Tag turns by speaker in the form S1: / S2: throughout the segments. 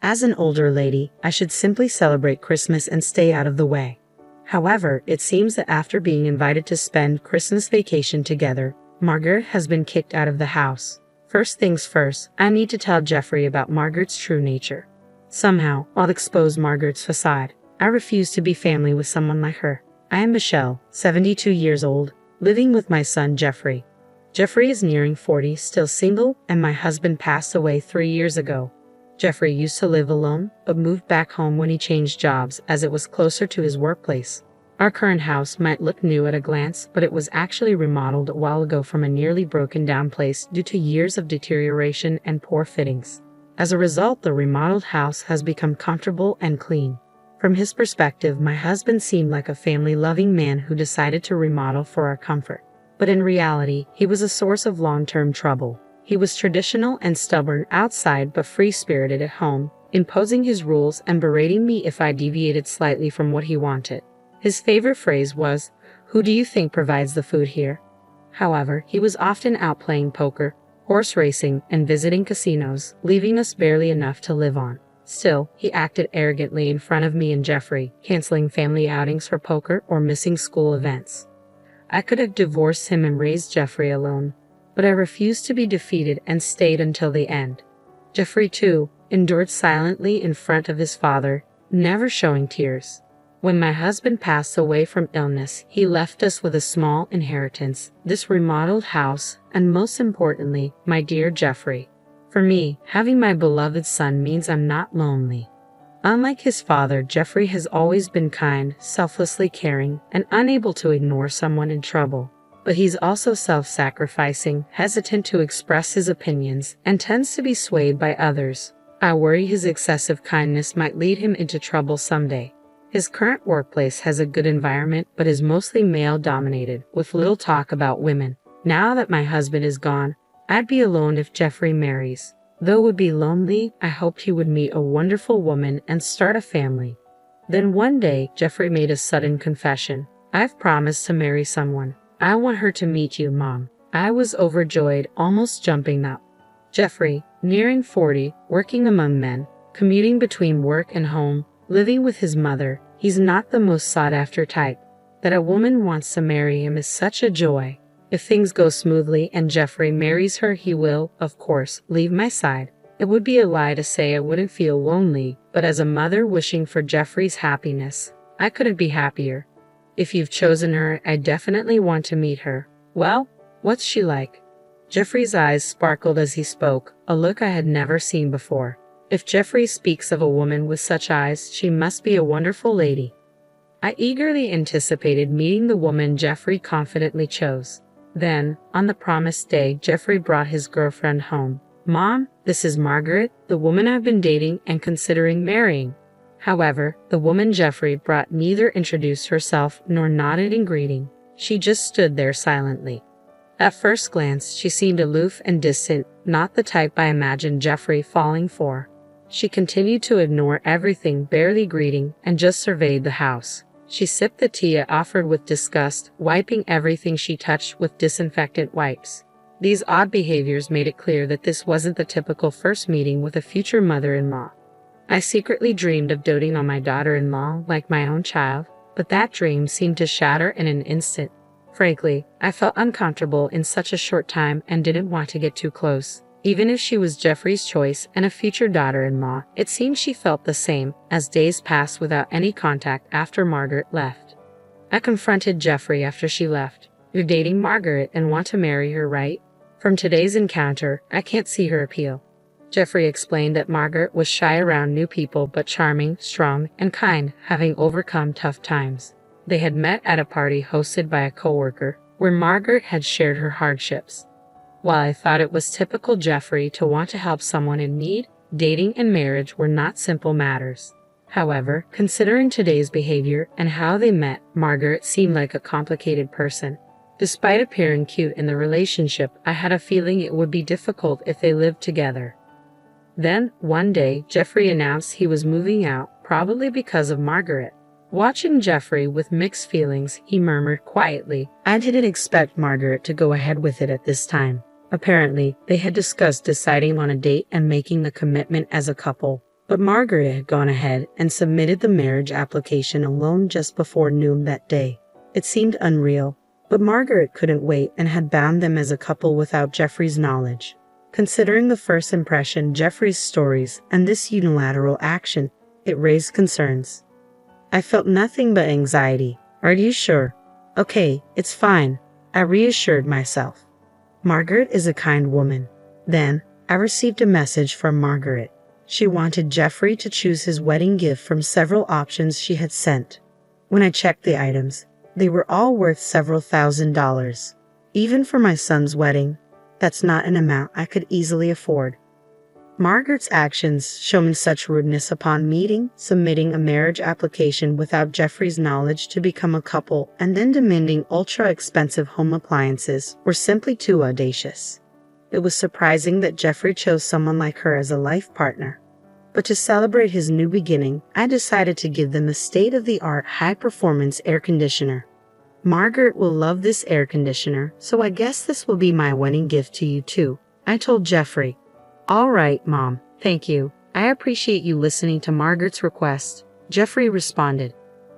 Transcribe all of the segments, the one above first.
S1: As an older lady, I should simply celebrate Christmas and stay out of the way. However, it seems that after being invited to spend Christmas vacation together, Margaret has been kicked out of the house. First things first, I need to tell Jeffrey about Margaret's true nature. Somehow, I'll expose Margaret's facade. I refuse to be family with someone like her. I am Michelle, 72 years old, living with my son Jeffrey. Jeffrey is nearing 40, still single, and my husband passed away 3 years ago. Jeffrey used to live alone, but moved back home when he changed jobs as it was closer to his workplace. Our current house might look new at a glance, but it was actually remodeled a while ago from a nearly broken down place due to years of deterioration and poor fittings. As a result, the remodeled house has become comfortable and clean. From his perspective, my husband seemed like a family-loving man who decided to remodel for our comfort. But in reality, he was a source of long-term trouble. He was traditional and stubborn outside but free-spirited at home, imposing his rules and berating me if I deviated slightly from what he wanted. His favorite phrase was, "Who do you think provides the food here?" However, he was often out playing poker, horse racing, and visiting casinos, leaving us barely enough to live on. Still, he acted arrogantly in front of me and Jeffrey, canceling family outings for poker or missing school events. I could have divorced him and raised Jeffrey alone, but I refused to be defeated and stayed until the end. Jeffrey, too, endured silently in front of his father, never showing tears. When my husband passed away from illness, he left us with a small inheritance, this remodeled house, and most importantly, my dear Jeffrey. For me, having my beloved son means I'm not lonely. Unlike his father, Jeffrey has always been kind, selflessly caring, and unable to ignore someone in trouble. But he's also self-sacrificing, hesitant to express his opinions, and tends to be swayed by others. I worry his excessive kindness might lead him into trouble someday. His current workplace has a good environment but is mostly male-dominated, with little talk about women. Now that my husband is gone, I'd be alone if Jeffrey marries. Though it would be lonely, I hoped he would meet a wonderful woman and start a family. Then one day, Jeffrey made a sudden confession. "I've promised to marry someone. I want her to meet you, Mom." I was overjoyed, almost jumping up. Jeffrey, nearing 40, working among men, commuting between work and home, living with his mother, he's not the most sought-after type. That a woman wants to marry him is such a joy. If things go smoothly and Jeffrey marries her, he will, of course, leave my side. It would be a lie to say I wouldn't feel lonely, but as a mother wishing for Jeffrey's happiness, I couldn't be happier. If you've chosen her, I definitely want to meet her. Well, what's she like? Jeffrey's eyes sparkled as he spoke, a look I had never seen before. If Jeffrey speaks of a woman with such eyes, she must be a wonderful lady. I eagerly anticipated meeting the woman Jeffrey confidently chose. Then, on the promised day, Jeffrey brought his girlfriend home. "Mom, this is Margaret, the woman I've been dating and considering marrying." However, the woman Jeffrey brought neither introduced herself nor nodded in greeting. She just stood there silently. At first glance, she seemed aloof and distant, not the type I imagined Jeffrey falling for. She continued to ignore everything, barely greeting, and just surveyed the house. She sipped the tea I offered with disgust, wiping everything she touched with disinfectant wipes. These odd behaviors made it clear that this wasn't the typical first meeting with a future mother-in-law. I secretly dreamed of doting on my daughter-in-law like my own child, but that dream seemed to shatter in an instant. Frankly, I felt uncomfortable in such a short time and didn't want to get too close. Even if she was Jeffrey's choice and a future daughter-in-law, it seemed she felt the same as days passed without any contact after Margaret left. I confronted Jeffrey after she left. "You're dating Margaret and want to marry her, right? From today's encounter, I can't see her appeal." Jeffrey explained that Margaret was shy around new people but charming, strong, and kind, having overcome tough times. They had met at a party hosted by a coworker, where Margaret had shared her hardships. While I thought it was typical Jeffrey to want to help someone in need, dating and marriage were not simple matters. However, considering today's behavior and how they met, Margaret seemed like a complicated person. Despite appearing cute in the relationship, I had a feeling it would be difficult if they lived together. Then, one day, Jeffrey announced he was moving out, probably because of Margaret. Watching Jeffrey with mixed feelings, he murmured quietly, "I didn't expect Margaret to go ahead with it at this time." Apparently, they had discussed deciding on a date and making the commitment as a couple. But Margaret had gone ahead and submitted the marriage application alone just before noon that day. It seemed unreal, but Margaret couldn't wait and had bound them as a couple without Jeffrey's knowledge. Considering the first impression, Jeffrey's stories, and this unilateral action, it raised concerns. I felt nothing but anxiety. Are you sure? Okay, it's fine, I reassured myself. Margaret is a kind woman. Then, I received a message from Margaret. She wanted Jeffrey to choose his wedding gift from several options she had sent. When I checked the items, they were all worth several $1,000s. Even for my son's wedding, that's not an amount I could easily afford. Margaret's actions showing such rudeness upon submitting a marriage application without Jeffrey's knowledge to become a couple, and then demanding ultra-expensive home appliances were simply too audacious. It was surprising that Jeffrey chose someone like her as a life partner. But to celebrate his new beginning, I decided to give them a state-of-the-art high-performance air conditioner. Margaret will love this air conditioner, so I guess this will be my wedding gift to you too, I told Jeffrey. All right, Mom, thank you. I appreciate you listening to Margaret's request, Jeffrey responded.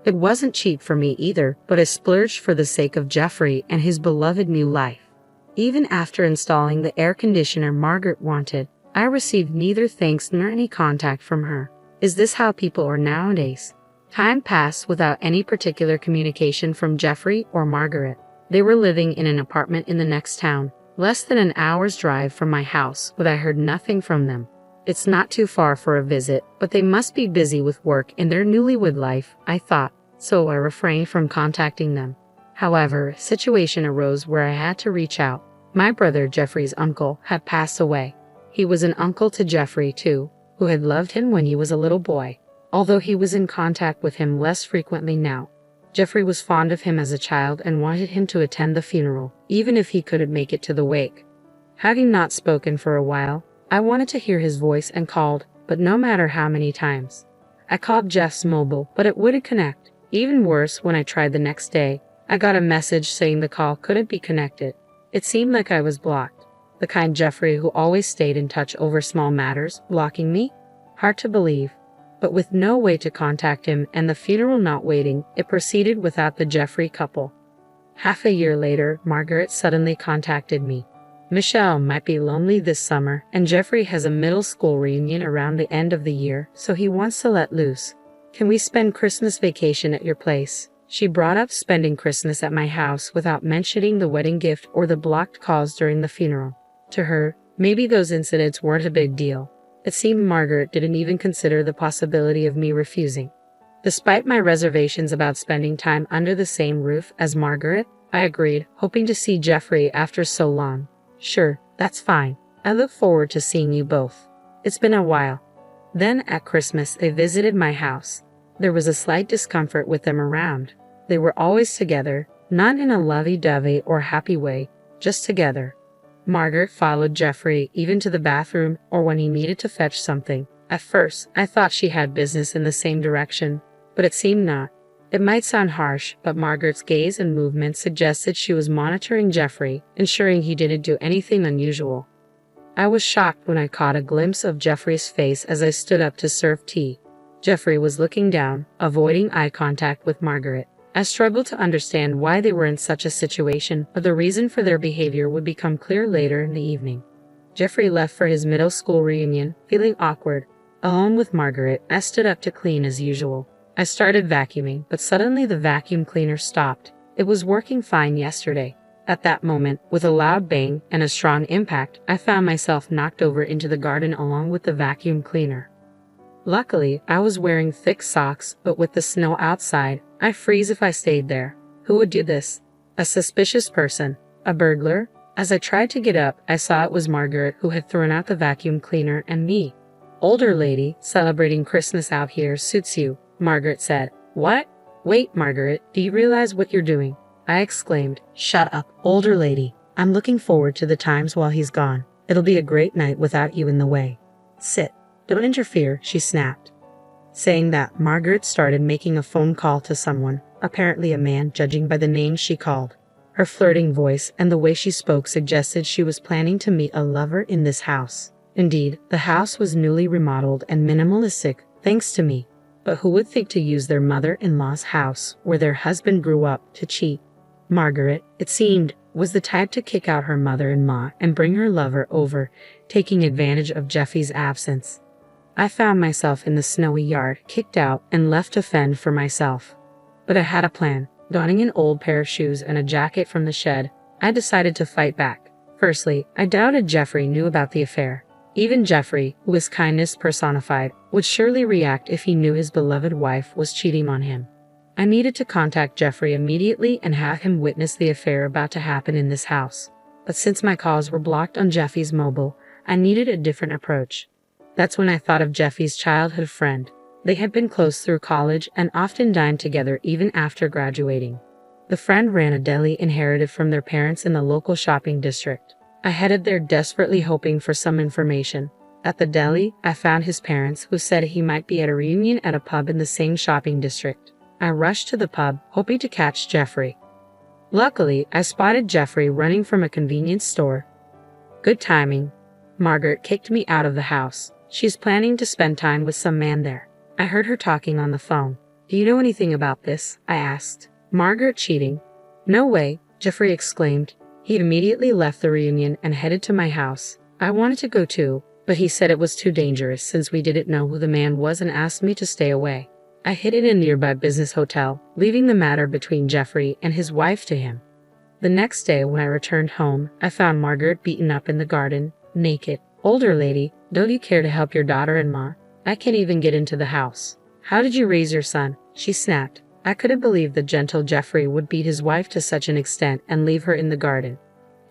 S1: It wasn't cheap for me either, but I splurged for the sake of Jeffrey and his beloved new life. Even after installing the air conditioner Margaret wanted, I received neither thanks nor any contact from her. Is this how people are nowadays? Time passed without any particular communication from Jeffrey or Margaret. They were living in an apartment in the next town, less than an hour's drive from my house, but I heard nothing from them. It's not too far for a visit, but they must be busy with work in their newlywed life, I thought, so I refrained from contacting them. However, a situation arose where I had to reach out. My brother Jeffrey's uncle had passed away. He was an uncle to Jeffrey too, who had loved him when he was a little boy, although he was in contact with him less frequently now. Jeffrey was fond of him as a child and wanted him to attend the funeral, even if he couldn't make it to the wake. Having not spoken for a while, I wanted to hear his voice and called, but no matter how many times. I called Jeff's mobile, but it wouldn't connect. Even worse, when I tried the next day, I got a message saying the call couldn't be connected. It seemed like I was blocked. The kind Jeffrey who always stayed in touch over small matters, blocking me? Hard to believe. But with no way to contact him and the funeral not waiting, it proceeded without the Jeffrey couple. Half a year later, Margaret suddenly contacted me. Michelle might be lonely this summer, and Jeffrey has a middle school reunion around the end of the year, so he wants to let loose. Can we spend Christmas vacation at your place? She brought up spending Christmas at my house without mentioning the wedding gift or the blocked calls during the funeral. To her, maybe those incidents weren't a big deal. It seemed Margaret didn't even consider the possibility of me refusing. Despite my reservations about spending time under the same roof as Margaret, I agreed, hoping to see Jeffrey after so long. Sure, that's fine. I look forward to seeing you both. It's been a while. Then, at Christmas, they visited my house. There was a slight discomfort with them around. They were always together, not in a lovey-dovey or happy way, just together. Margaret followed Jeffrey even to the bathroom or when he needed to fetch something. At first, I thought she had business in the same direction, but it seemed not. It might sound harsh, but Margaret's gaze and movements suggested she was monitoring Jeffrey, ensuring he didn't do anything unusual. I was shocked when I caught a glimpse of Jeffrey's face as I stood up to serve tea. Jeffrey was looking down, avoiding eye contact with Margaret. I struggled to understand why they were in such a situation, but the reason for their behavior would become clear later in the evening. Jeffrey left for his middle school reunion, feeling awkward. Alone with Margaret, I stood up to clean as usual. I started vacuuming, but suddenly the vacuum cleaner stopped. It was working fine yesterday. At that moment, with a loud bang and a strong impact, I found myself knocked over into the garden along with the vacuum cleaner. Luckily, I was wearing thick socks, but with the snow outside, I freeze if I stayed there. Who would do this? A suspicious person? A burglar? As I tried to get up, I saw it was Margaret who had thrown out the vacuum cleaner and me. Older lady, celebrating Christmas out here suits you, Margaret said. What? Wait, Margaret, do you realize what you're doing? I exclaimed. Shut up, older lady. I'm looking forward to the times while he's gone. It'll be a great night without you in the way. Sit. Don't interfere, she snapped. Saying that, Margaret started making a phone call to someone, apparently a man, judging by the name she called. Her flirting voice and the way she spoke suggested she was planning to meet a lover in this house. Indeed, the house was newly remodeled and minimalistic, thanks to me. But who would think to use their mother-in-law's house, where their husband grew up, to cheat? Margaret, it seemed, was the type to kick out her mother-in-law and bring her lover over, taking advantage of Jeffy's absence. I found myself in the snowy yard, kicked out and left to fend for myself. But I had a plan. Donning an old pair of shoes and a jacket from the shed, I decided to fight back. Firstly, I doubted Jeffrey knew about the affair. Even Jeffrey, who is kindness personified, would surely react if he knew his beloved wife was cheating on him. I needed to contact Jeffrey immediately and have him witness the affair about to happen in this house. But since my calls were blocked on Jeffy's mobile, I needed a different approach. That's when I thought of Jeffy's childhood friend. They had been close through college and often dined together even after graduating. The friend ran a deli inherited from their parents in the local shopping district. I headed there desperately hoping for some information. At the deli, I found his parents, who said he might be at a reunion at a pub in the same shopping district. I rushed to the pub, hoping to catch Jeffrey. Luckily, I spotted Jeffrey running from a convenience store. Good timing. Margaret kicked me out of the house. She's planning to spend time with some man there. I heard her talking on the phone. Do you know anything about this? I asked. Margaret cheating? No way, Jeffrey exclaimed. He immediately left the reunion and headed to my house. I wanted to go too, but he said it was too dangerous since we didn't know who the man was and asked me to stay away. I hid in a nearby business hotel, leaving the matter between Jeffrey and his wife to him. The next day when I returned home, I found Margaret beaten up in the garden, naked. Older lady, don't you care to help your daughter-in-law? I can't even get into the house. How did you raise your son? She snapped. I couldn't believe the gentle Jeffrey would beat his wife to such an extent and leave her in the garden.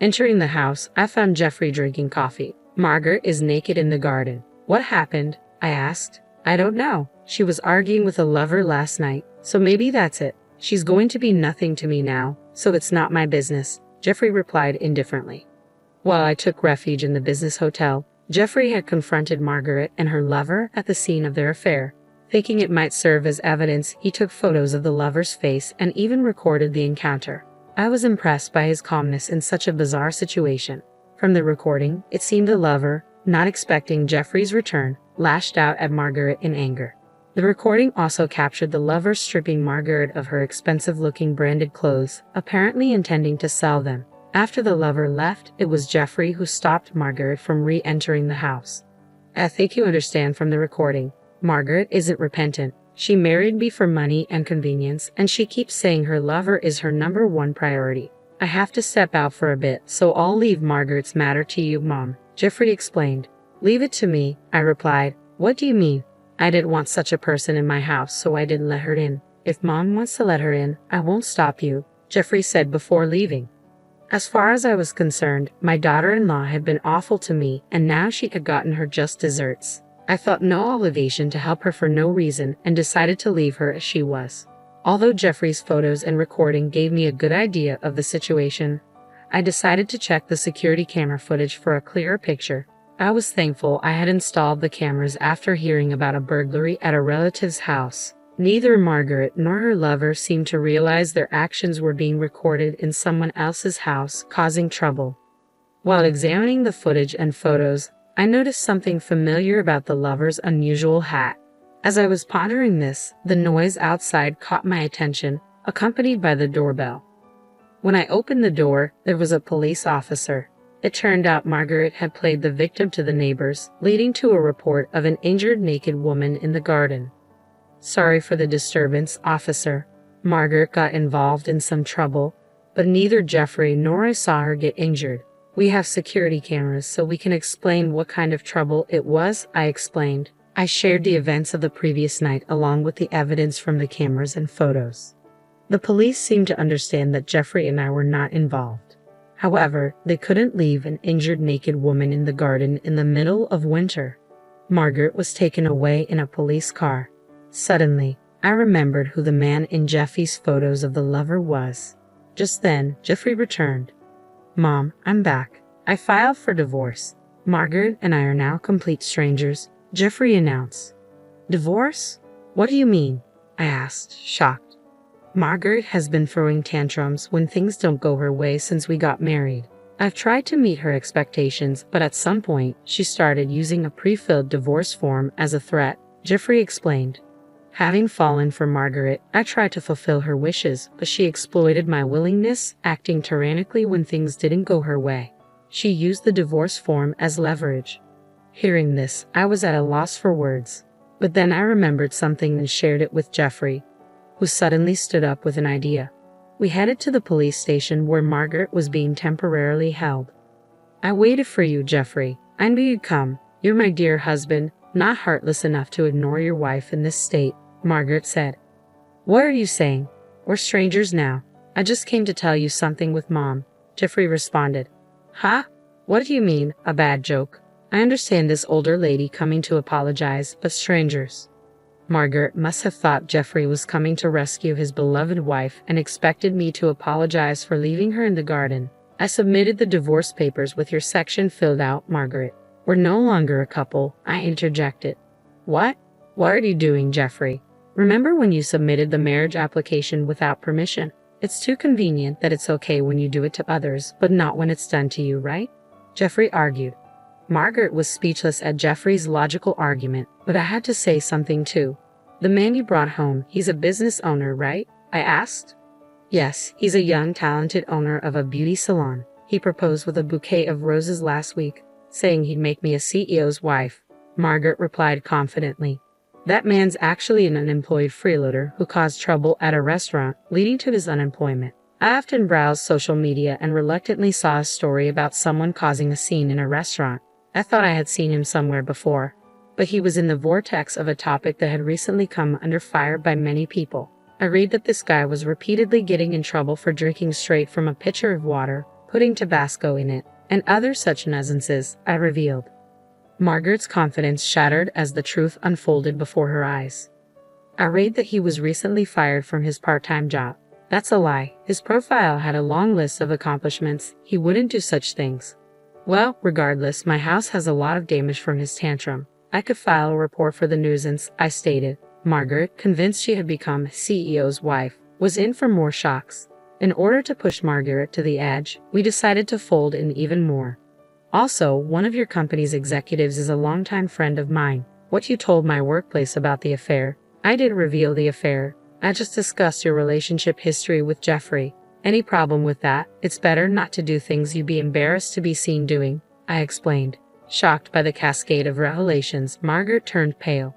S1: Entering the house, I found Jeffrey drinking coffee. Margaret is naked in the garden. What happened? I asked. I don't know. She was arguing with a lover last night, so maybe that's it. She's going to be nothing to me now, so it's not my business, Jeffrey replied indifferently. While I took refuge in the business hotel, Jeffrey had confronted Margaret and her lover at the scene of their affair. Thinking it might serve as evidence, he took photos of the lover's face and even recorded the encounter. I was impressed by his calmness in such a bizarre situation. From the recording, it seemed the lover, not expecting Jeffrey's return, lashed out at Margaret in anger. The recording also captured the lover stripping Margaret of her expensive-looking branded clothes, apparently intending to sell them. After the lover left, it was Jeffrey who stopped Margaret from re-entering the house. I think you understand from the recording. Margaret isn't repentant. She married me for money and convenience, and she keeps saying her lover is her #1 priority. I have to step out for a bit, so I'll leave Margaret's matter to you, Mom, Jeffrey explained. Leave it to me, I replied. What do you mean? I didn't want such a person in my house, so I didn't let her in. If Mom wants to let her in, I won't stop you, Jeffrey said before leaving. As far as I was concerned, my daughter-in-law had been awful to me, and now she had gotten her just desserts. I felt no obligation to help her for no reason and decided to leave her as she was. Although Jeffrey's photos and recording gave me a good idea of the situation, I decided to check the security camera footage for a clearer picture. I was thankful I had installed the cameras after hearing about a burglary at a relative's house. Neither Margaret nor her lover seemed to realize their actions were being recorded in someone else's house, causing trouble. While examining the footage and photos, I noticed something familiar about the lover's unusual hat. As I was pondering this, the noise outside caught my attention, accompanied by the doorbell. When I opened the door, there was a police officer. It turned out Margaret had played the victim to the neighbors, leading to a report of an injured naked woman in the garden. Sorry for the disturbance, officer. Margaret got involved in some trouble, but neither Jeffrey nor I saw her get injured. We have security cameras so we can explain what kind of trouble it was, I explained. I shared the events of the previous night along with the evidence from the cameras and photos. The police seemed to understand that Jeffrey and I were not involved. However, they couldn't leave an injured naked woman in the garden in the middle of winter. Margaret was taken away in a police car. Suddenly, I remembered who the man in Jeffrey's photos of the lover was. Just then, Jeffrey returned. Mom, I'm back. I filed for divorce. Margaret and I are now complete strangers, Jeffrey announced. Divorce? What do you mean? I asked, shocked. Margaret has been throwing tantrums when things don't go her way since we got married. I've tried to meet her expectations, but at some point, she started using a pre-filled divorce form as a threat, Jeffrey explained. Having fallen for Margaret, I tried to fulfill her wishes, but she exploited my willingness, acting tyrannically when things didn't go her way. She used the divorce form as leverage. Hearing this, I was at a loss for words. But then I remembered something and shared it with Jeffrey, who suddenly stood up with an idea. We headed to the police station where Margaret was being temporarily held. I waited for you, Jeffrey. I knew you'd come. You're my dear husband, not heartless enough to ignore your wife in this state, Margaret said. What are you saying? We're strangers now. I just came to tell you something with Mom, Jeffrey responded. Huh? What do you mean, a bad joke? I understand this older lady coming to apologize, but strangers. Margaret must have thought Jeffrey was coming to rescue his beloved wife and expected me to apologize for leaving her in the garden. I submitted the divorce papers with your section filled out, Margaret. We're no longer a couple, I interjected. What? What are you doing, Jeffrey? Remember when you submitted the marriage application without permission? It's too convenient that it's okay when you do it to others, but not when it's done to you, right? Jeffrey argued. Margaret was speechless at Jeffrey's logical argument, but I had to say something too. The man you brought home, he's a business owner, right? I asked. Yes, he's a young, talented owner of a beauty salon. He proposed with a bouquet of roses last week, saying he'd make me a CEO's wife, Margaret replied confidently. That man's actually an unemployed freeloader who caused trouble at a restaurant, leading to his unemployment. I often browsed social media and reluctantly saw a story about someone causing a scene in a restaurant. I thought I had seen him somewhere before, but he was in the vortex of a topic that had recently come under fire by many people. I read that this guy was repeatedly getting in trouble for drinking straight from a pitcher of water, putting Tabasco in it, and other such nuisances, I revealed. Margaret's confidence shattered as the truth unfolded before her eyes. I read that he was recently fired from his part-time job. That's a lie. His profile had a long list of accomplishments. He wouldn't do such things. Well, regardless, my house has a lot of damage from his tantrum. I could file a report for the nuisance, I stated. Margaret, convinced she had become CEO's wife, was in for more shocks. In order to push Margaret to the edge, we decided to fold in even more. Also, one of your company's executives is a longtime friend of mine. What you told my workplace about the affair, I didn't reveal the affair. I just discussed your relationship history with Jeffrey. Any problem with that? It's better not to do things you'd be embarrassed to be seen doing, I explained. Shocked by the cascade of revelations, Margaret turned pale.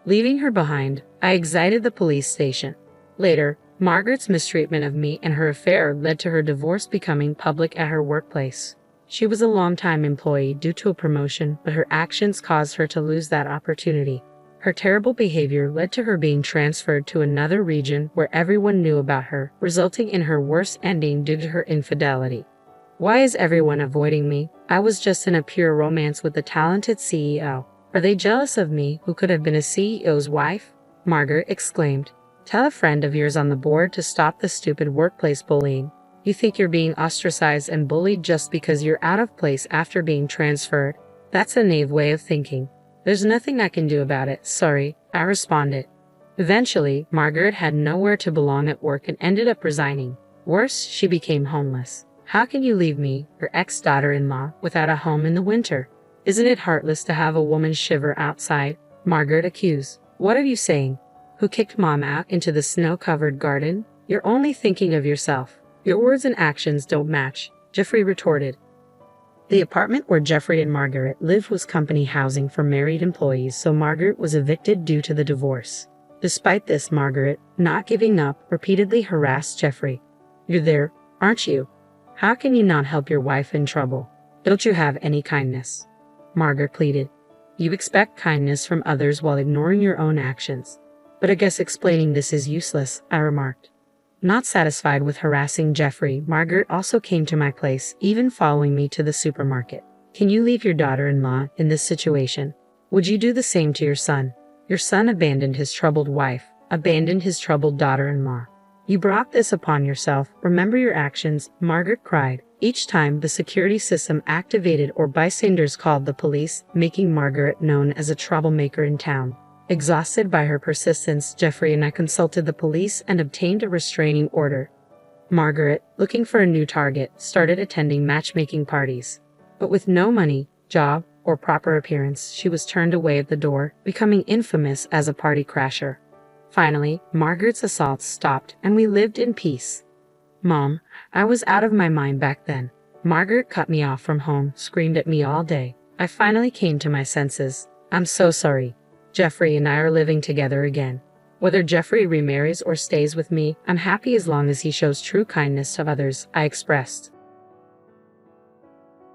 S1: Leaving her behind, I exited the police station. Later, Margaret's mistreatment of me and her affair led to her divorce becoming public at her workplace. She was a long-time employee due to a promotion, but her actions caused her to lose that opportunity. Her terrible behavior led to her being transferred to another region where everyone knew about her, resulting in her worst ending due to her infidelity. Why is everyone avoiding me? I was just in a pure romance with the talented CEO. Are they jealous of me, who could have been a CEO's wife? Margaret exclaimed. Tell a friend of yours on the board to stop the stupid workplace bullying. You think you're being ostracized and bullied just because you're out of place after being transferred? That's a naive way of thinking. There's nothing I can do about it, sorry, I responded. Eventually, Margaret had nowhere to belong at work and ended up resigning. Worse, she became homeless. How can you leave me, your ex-daughter-in-law, without a home in the winter? Isn't it heartless to have a woman shiver outside? Margaret accused. What are you saying? Who kicked Mom out into the snow-covered garden? You're only thinking of yourself. Your words and actions don't match, Jeffrey retorted. The apartment where Jeffrey and Margaret lived was company housing for married employees, so Margaret was evicted due to the divorce. Despite this, Margaret, not giving up, repeatedly harassed Jeffrey. You're there, aren't you? How can you not help your wife in trouble? Don't you have any kindness? Margaret pleaded. You expect kindness from others while ignoring your own actions. But I guess explaining this is useless, I remarked. Not satisfied with harassing Jeffrey, Margaret also came to my place, even following me to the supermarket. Can you leave your daughter-in-law in this situation? Would you do the same to your son? Your son abandoned his troubled wife, abandoned his troubled daughter-in-law. You brought this upon yourself. Remember your actions, Margaret cried. Each time the security system activated or bystanders called the police, making Margaret known as a troublemaker in town. Exhausted by her persistence, Jeffrey and I consulted the police and obtained a restraining order. Margaret, looking for a new target, started attending matchmaking parties. But with no money, job, or proper appearance, she was turned away at the door, becoming infamous as a party crasher. Finally, Margaret's assaults stopped and we lived in peace. Mom, I was out of my mind back then. Margaret cut me off from home, screamed at me all day. I finally came to my senses. I'm so sorry. Jeffrey and I are living together again. Whether Jeffrey remarries or stays with me, I'm happy as long as he shows true kindness to others, I expressed.